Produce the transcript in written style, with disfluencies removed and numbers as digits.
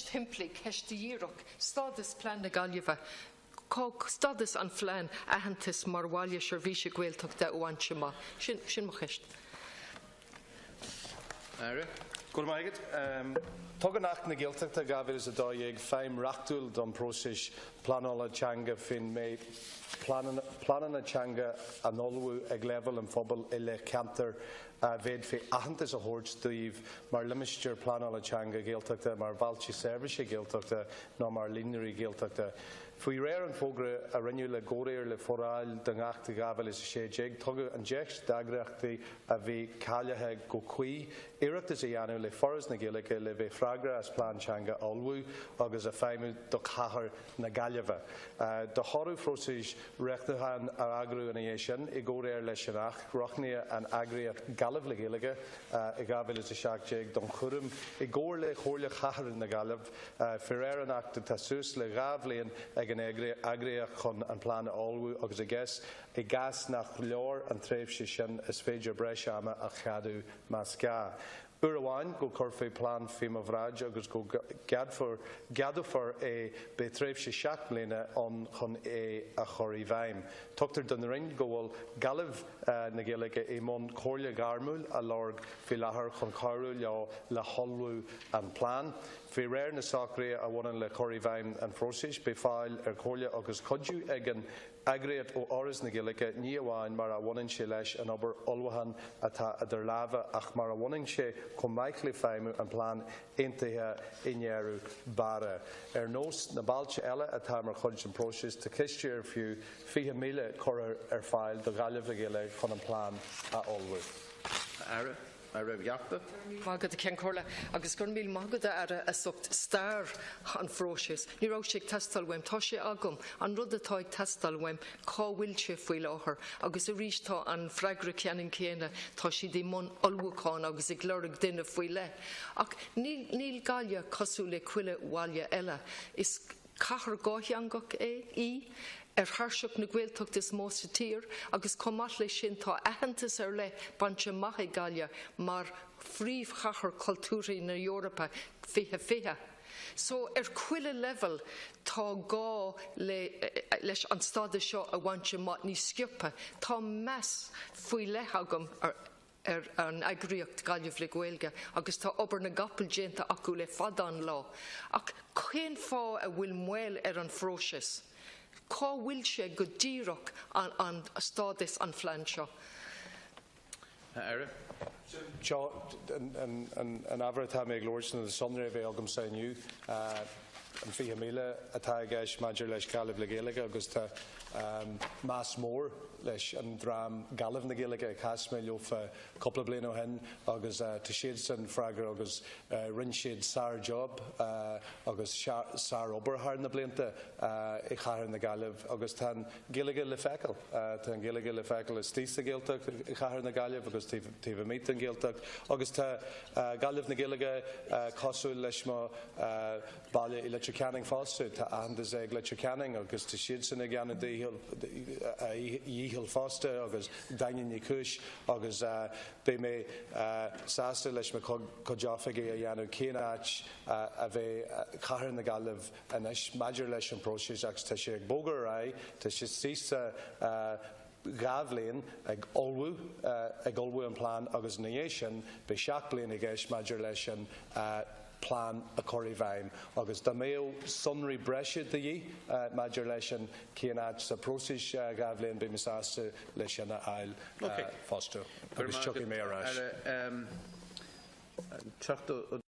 ceist himplí ceist díreach stádas Plean na Gaillimhe. Stádas an phlean ahantas mar bhaile ar bhí sé Gaeltachta uainte má. Sin mo ceist. Aire. Good morning. Tugan nach na Gaeltachta gabhir is a dóig féim rachtúil don prósis planala teanga fin mé planana teanga an olú ag level an phobal ile cantar bhéad fé ahantas a hort stíomh mar limisteir planala teanga Gaeltachta mar bhailtí service Gaeltachta nó mar línearí Gaeltachta. Fui réir an fógra a rinne le góréir le foráil den achta gabhil is sé déag tugad an deist d'Aigreachtaí a bhí cáilethe go chuí iireachtas a dhéanamh le foras na Gaeilge le bheith freagra as Plean teanga olbhú agus a féimú do chathair na Gaillimhe. Do chorú frósaís reachtathan a agrú in sin I góréir leis an ach rochní an agriacht gaillimh le Gaeilge I gabhil is a seach déag don churim I góir le chóirle chathair na Gaillimhe fi réir an achta tá sús le gabhlíonn ag an agriach chun an Plean olbhú agus a gas I gas nach leor an tréimhse sin is féidir breis ama a cheadú más ga. Uaháin go curfé Plean fim a bhráid agus go gadúfar be tréimhse seach bliana an chun a choirí bhaim. Tugtar don ring go bhfuil gaillimh na Gaeilge món cóirle garmúil a lorg fi láthair chun carú le holbhú an Plean. Fi réir na sacré a bhaineann le choirí bhaim an fróisis be fáil cóirle agus codú ag an agriat ó áras na Gaeilge ní amháin mar a bhaineann sé leis an obair olbhaithan atá idir lábha ach mar a bhaineann sé chun maiclí féimú an Plean aontaithe inhearú bara. Nós na bailte eile atá mar chuid an próisis tá ceistear fiú 20 míle chur ar fáil do Gaillimhe Gaeilge chun an Plean a olbhú. Oidhreachta. Mágad a cean chorla agus gur míl mágad a sucht star an frósis. Ní rá sé testal weim tá sé agam an rud atá ag testal weim cáhfuil sé faoi láthair agus a rís tá an freigra ceanin céine tá si dé món olbhúcháin agus ag glorg duine faoi le. Ach níl gaile cosú le cuile bhaile eile is cahar gáithangach í Harsach na Gaeltachta is mósta tír agus comát lei sin tá aitheantas le bainte maithe gaile mar phríomh chachar cultúirí na Eorpa fiche. So cuile level tá gá leis an stádas seo a bhainte mat ní sciupa tá meas faoi lethagam an agriacht Gaillimhe le Gaeilge agus tá obair na gapal déanta acu le fadan lá. Ach cén fá a bhfuil muil an frósis. Cá bhfuil sé go díreach an stádas an phlean seo. Aire. Seo an abhar atá mé glóirsan na sonraí bheith agam sa inniu an 20 míle atá gais maidir leis Gaillimhe le Gaeilge agus tá más mór leis an drám Gaillimhe na Gaeilge chas mé leofa coppla bliain ó hen agus tá siad san freigar agus rinn siad sár job agus sár obair thar na blianta I chathair na Gaillimhe agus tá Gaeilge le feiceáil tá Gaeilge le feiceáil is tíosa Gaeltacht I chathair na Gaillimhe agus tíomh míit an Gaeltacht agus tá Gaillimhe na Gaeilge cosú leis má baile I leitri canning fástu tá ahantas ag leitri canning agus tá siad san ag anna díhil fásta agus daine ní cúis agus bé mé sásta leis me codeáfaigh a dhéanú céanáit a bheith chathair na Gaillimhe inis maidir leis an próisis agus tá sé ag bógar rá tá sé sísa gabhlíonn ag olbhú an Plean agus na dhé sin be seach bliain ag éis maidir leis an Plean a choirí bhaim agus da méo sunraí breise de dhí maidir leis an céanáid sa próisis gabhlíonn be misáasta leis an Aire fástu agus tuí mé arás.